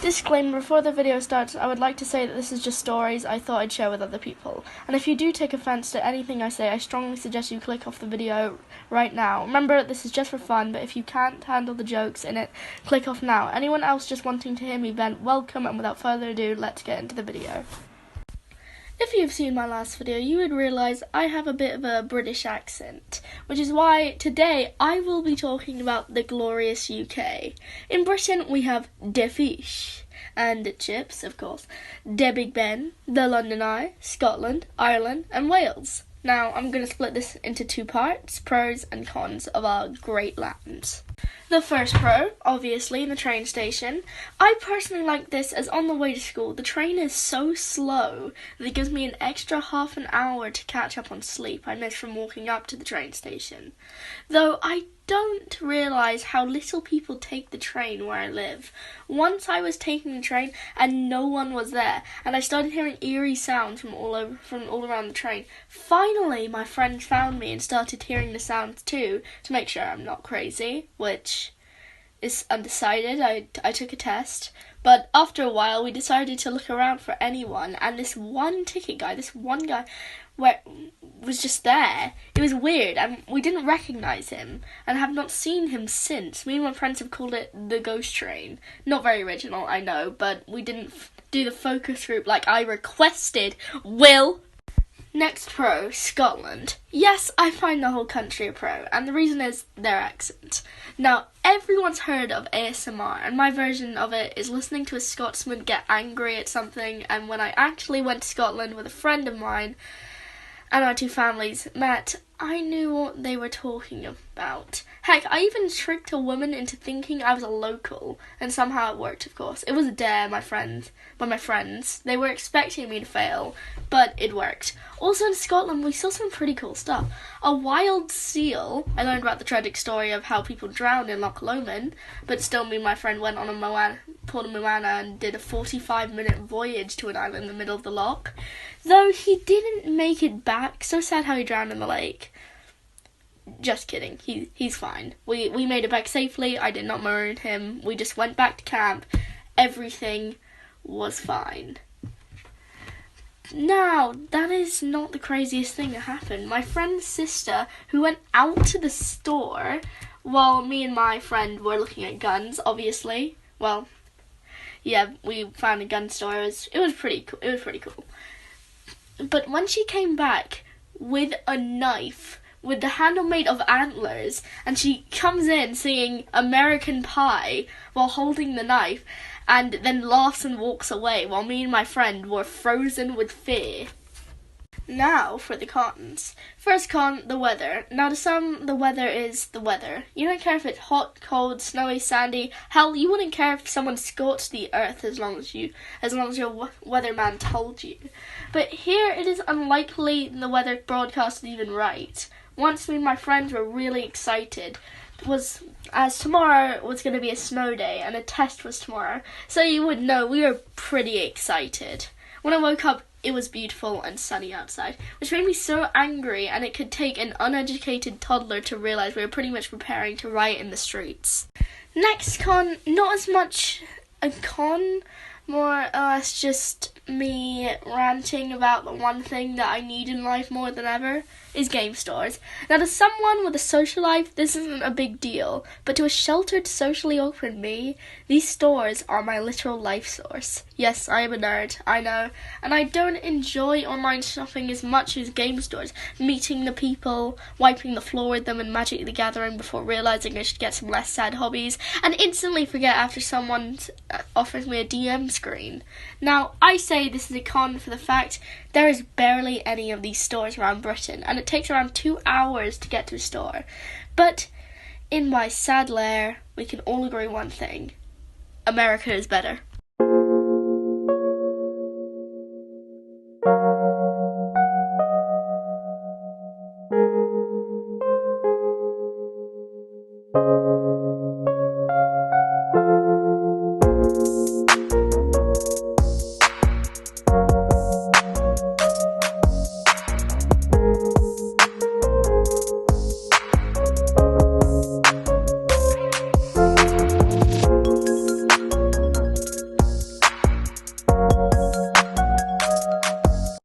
Disclaimer, before the video starts, I would like to say that this is just stories I thought I'd share with other people. And if you do take offense to anything I say, I strongly suggest you click off the video right now. Remember, this is just for fun, but if you can't handle the jokes in it, click off now. Anyone else just wanting to hear me vent, welcome, and without further ado, let's get into the video. If you've seen my last video, you would realise I have a bit of a British accent, which is why today I will be talking about the glorious UK. In Britain, we have de fish and chips, of course, de Big Ben, the London Eye, Scotland, Ireland, and Wales. Now, I'm going to split this into two parts, pros and cons of our great land. The first pro, obviously, in the train station. I personally like this as on the way to school, the train is so slow that it gives me an extra half an hour to catch up on sleep I missed from walking up to the train station. Though I don't realise how little people take the train where I live. Once I was taking the train and no one was there, and I started hearing eerie sounds from all around the train. Finally, my friend found me and started hearing the sounds too, to make sure I'm not crazy, which is undecided. I took a test, but after a while we decided to look around for anyone, and this one guy was just there. It was weird, and we didn't recognise him, and have not seen him since. Me and my friends have called it the ghost train. Not very original, I know, but we didn't do the focus group like I requested. Will. Next pro, Scotland. Yes, I find the whole country a pro, and the reason is their accent. Now, everyone's heard of ASMR, and my version of it is listening to a Scotsman get angry at something, and when I actually went to Scotland with a friend of mine, and our two families met, I knew what they were talking about. Heck, I even tricked a woman into thinking I was a local, and somehow it worked, of course. It was a dare, my friends. They were expecting me to fail, but it worked. Also in Scotland, we saw some pretty cool stuff. A wild seal. I learned about the tragic story of how people drowned in Loch Lomond, but still me and my friend went on pulled a Moana and did a 45-minute voyage to an island in the middle of the loch. Though he didn't make it back. So sad how he drowned in the lake. Just kidding. He's fine. We made it back safely. I did not maroon him. We just went back to camp. Everything was fine. Now, that is not the craziest thing that happened. My friend's sister, who went out to the store while me and my friend were looking at guns, obviously. Well, yeah, we found a gun store. It was pretty cool. But when she came back with a knife, with the handle made of antlers, and she comes in singing American Pie while holding the knife, and then laughs and walks away while me and my friend were frozen with fear. Now for the cons. First con, the weather. Now to some, the weather is the weather. You don't care if it's hot, cold, snowy, sandy. Hell, you wouldn't care if someone scorched the earth as long as your weatherman told you. But here it is unlikely the weather broadcast is even right. Once me and my friends were really excited, as tomorrow was going to be a snow day and a test was tomorrow, so you would know we were pretty excited. When I woke up, it was beautiful and sunny outside, which made me so angry, and it could take an uneducated toddler to realise we were pretty much preparing to riot in the streets. Next con, not as much a con, more or less just me ranting about the one thing that I need in life more than ever, is game stores. Now to someone with a social life, this isn't a big deal, but to a sheltered, socially open me, these stores are my literal life source. Yes, I am a nerd, I know, and I don't enjoy online shopping as much as game stores, meeting the people, wiping the floor with them in Magic the Gathering before realising I should get some less sad hobbies, and instantly forget after someone offers me a DM screen. Now, I say this is a con for the fact there is barely any of these stores around Britain, and it takes around 2 hours to get to a store. But in my sad lair, we can all agree one thing. America is better.